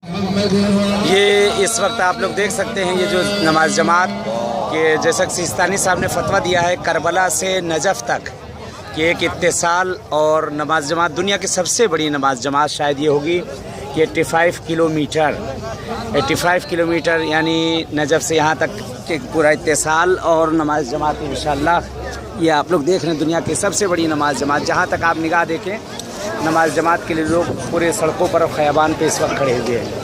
ये इस वक्त आप लोग देख सकते हैं ये जो नमाज जमात के जैसा सिस्तानी साहब ने फतवा दिया है करबला से नजफ़ तक कि एक इत्तेसाल और नमाज जमात दुनिया की सबसे बड़ी नमाज जमात शायद ये होगी कि 85 किलोमीटर यानी नजफ़ से यहाँ तक कि पूरा इत्तेसाल और नमाज जमात इंशाअल्लाह ये आप लोग देख रहे हैं दुनिया की सबसे बड़ी नमाज जमात। जहाँ तक आप निगाह देखें नमाज जमात के लिए लोग पूरे सड़कों पर और ख़याबान पे इस वक्त खड़े हुए हैं।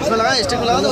इसमें लगा स्टिक लगा दो